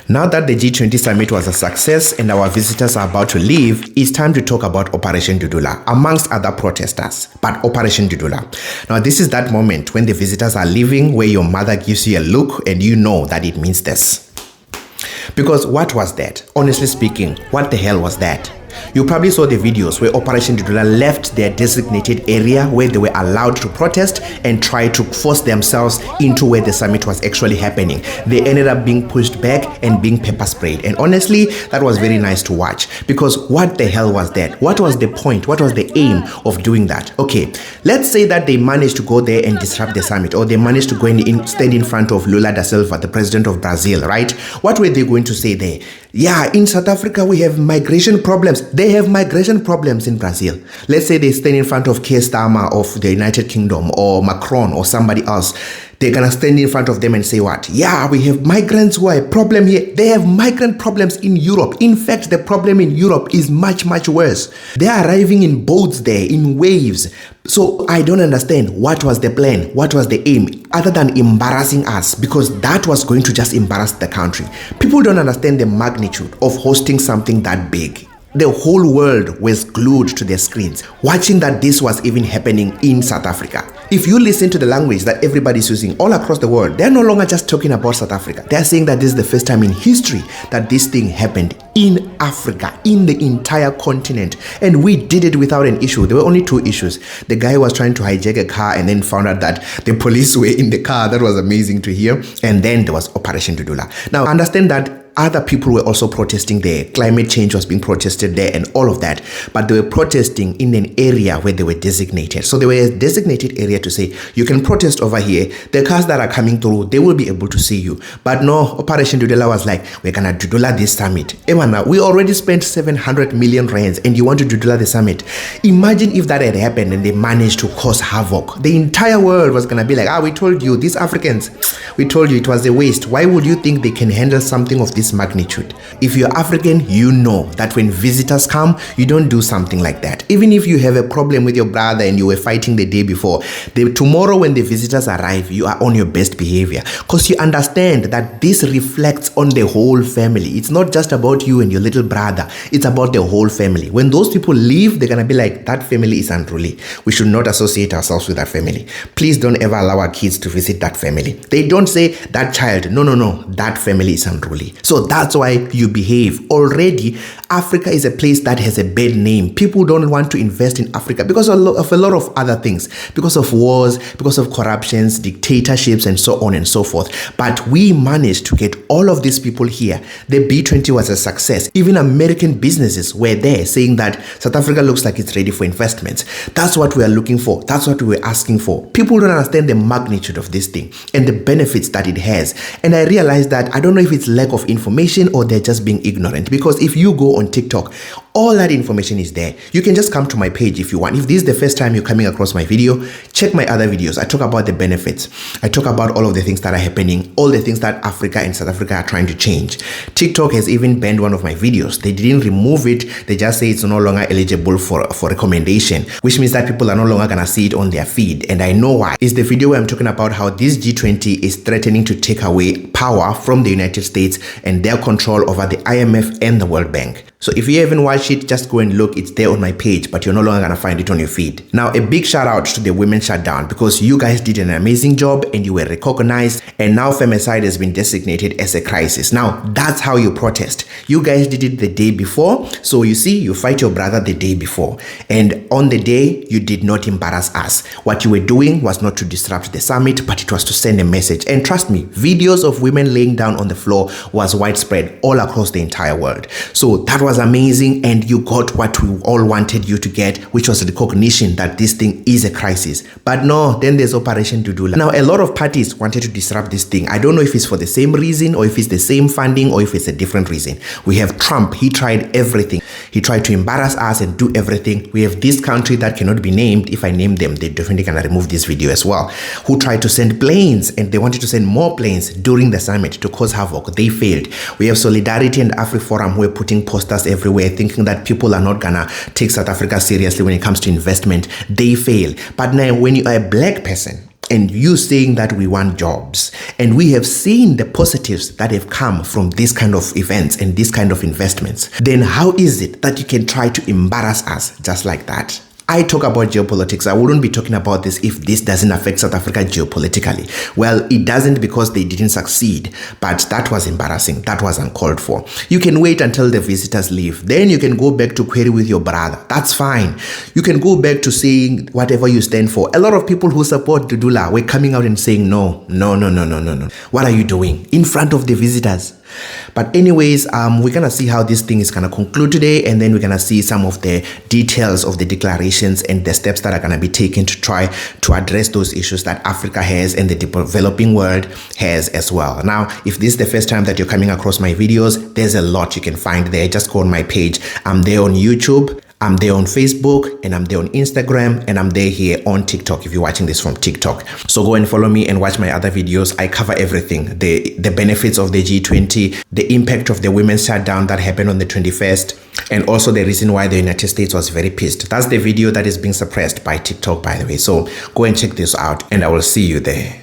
Now that the G20 summit was a success and our visitors are about to leave, it's time to talk about Operation Dudula, amongst other protesters. But Operation Dudula. Now, this is that moment when the visitors are leaving, where your mother gives you a look and you know that it means this. Because what was that? Honestly speaking, what the hell was that? You probably saw the videos where Operation Dudula left their designated area where they were allowed to protest and try to force themselves into where the summit was actually happening. They ended up being pushed back and being pepper sprayed. And honestly, that was very nice to watch, because what the hell was that? What was the point? What was the aim of doing that? Okay, let's say that they managed to go there and disrupt the summit, or they managed to go and stand in front of Lula da Silva, the president of Brazil, right? What were they going to say there? Yeah, in South Africa, we have migration problems. They have migration problems in Brazil. Let's say they stand in front of Keir Starmer of the United Kingdom, or Macron, or somebody else. They're going to stand in front of them and say what? Yeah, we have migrants who are a problem here. They have migrant problems in Europe. In fact, the problem in Europe is much, much worse. They are arriving in boats there, in waves. So I don't understand what was the plan, what was the aim, other than embarrassing us, because that was going to just embarrass the country. People don't understand the magnitude of hosting something that big. The whole world was glued to their screens, watching that this was even happening in South Africa. If you listen to the language that everybody's using all across the world, they're no longer just talking about South Africa. They're saying that this is the first time in history that this thing happened in Africa, in the entire continent. And we did it without an issue. There were only two issues. The guy was trying to hijack a car and then found out that the police were in the car. That was amazing to hear. And then there was Operation Dudula. Now, understand that other people were also protesting there. Climate change was being protested there and all of that. But they were protesting in an area where they were designated. So they were a designated area to say, you can protest over here. The cars that are coming through, they will be able to see you. But no, Operation Dudula was like, we're going to Dudula this summit. Emana, we already spent 700 million rands and you want to Dudula the summit. Imagine if that had happened and they managed to cause havoc. The entire world was going to be like, we told you, these Africans, we told you it was a waste. Why would you think they can handle something of this magnitude? If you're African, you know that when visitors come, you don't do something like that. Even if you have a problem with your brother and you were fighting the day before, tomorrow when the visitors arrive, you are on your best behavior, because you understand that this reflects on the whole family. It's not just about you and your little brother. It's about the whole family. When those people leave, they're going to be like, that family is unruly. We should not associate ourselves with that family. Please don't ever allow our kids to visit that family. They don't say that child. No. That family is unruly. So that's why you behave. Already, Africa is a place that has a bad name. People don't want to invest in Africa because of a lot of other things, because of wars, because of corruptions, dictatorships, and so on and so forth. But we managed to get all of these people here. The B20 was a success. Even American businesses were there saying that South Africa looks like it's ready for investments. That's what we are looking for. That's what we were asking for. People don't understand the magnitude of this thing and the benefits that it has. And I realized that I don't know if it's lack of information or they're just being ignorant, because if you go on TikTok, all that information is there. You can just come to my page if you want. If this is the first time you're coming across my video, check my other videos. I talk about the benefits. I talk about all of the things that are happening, all the things that Africa and South Africa are trying to change. TikTok has even banned one of my videos. They didn't remove it. They just say it's no longer eligible for recommendation, which means that people are no longer going to see it on their feed. And I know why. It's the video where I'm talking about how this G20 is threatening to take away power from the United States and their control over the IMF and the World Bank. So if you haven't watched it, just go and look. It's there on my page, but you're no longer going to find it on your feed. Now, a big shout out to the women shutdown, because you guys did an amazing job and you were recognized. And now femicide has been designated as a crisis. Now, that's how you protest. You guys did it the day before. So you see, you fight your brother the day before. And on the day, you did not embarrass us. What you were doing was not to disrupt the summit, but it was to send a message. And trust me, videos of women laying down on the floor was widespread all across the entire world. So that was amazing, and you got what we all wanted you to get, which was recognition that this thing is a crisis. But no, then there's Operation Dudula. Now, a lot of parties wanted to disrupt this thing. I don't know if it's for the same reason, or if it's the same funding, or if it's a different reason. We have Trump. He tried everything. He tried to embarrass us and do everything. We have this country that cannot be named. If I name them, they're definitely gonna remove this video as well, who tried to send planes, and they wanted to send more planes during the summit to cause havoc. They failed. We have Solidarity and AfriForum who are putting posters everywhere thinking that people are not gonna take South Africa seriously when it comes to investment. They fail. But now when you are a black person, and you saying that we want jobs, and we have seen the positives that have come from this kind of events and this kind of investments, then how is it that you can try to embarrass us just like that? I talk about geopolitics. I wouldn't be talking about this if this doesn't affect South Africa geopolitically. Well, it doesn't because they didn't succeed, but that was embarrassing. That was uncalled for. You can wait until the visitors leave. Then you can go back to query with your brother. That's fine. You can go back to saying whatever you stand for. A lot of people who support Dudula were coming out and saying, no. What are you doing in front of the visitors? But anyways, we're gonna see how this thing is gonna conclude today, and then we're gonna see some of the details of the declarations and the steps that are gonna be taken to try to address those issues that Africa has and the developing world has as well. Now, if this is the first time that you're coming across my videos, there's a lot you can find there. Just go on my page. I'm there on YouTube, I'm there on Facebook, and I'm there on Instagram, and I'm there here on TikTok if you're watching this from TikTok. So go and follow me and watch my other videos. I cover everything. The benefits of the G20, the impact of the women's shutdown that happened on the 21st, and also the reason why the United States was very pissed. That's the video that is being suppressed by TikTok, by the way. So go and check this out, and I will see you there.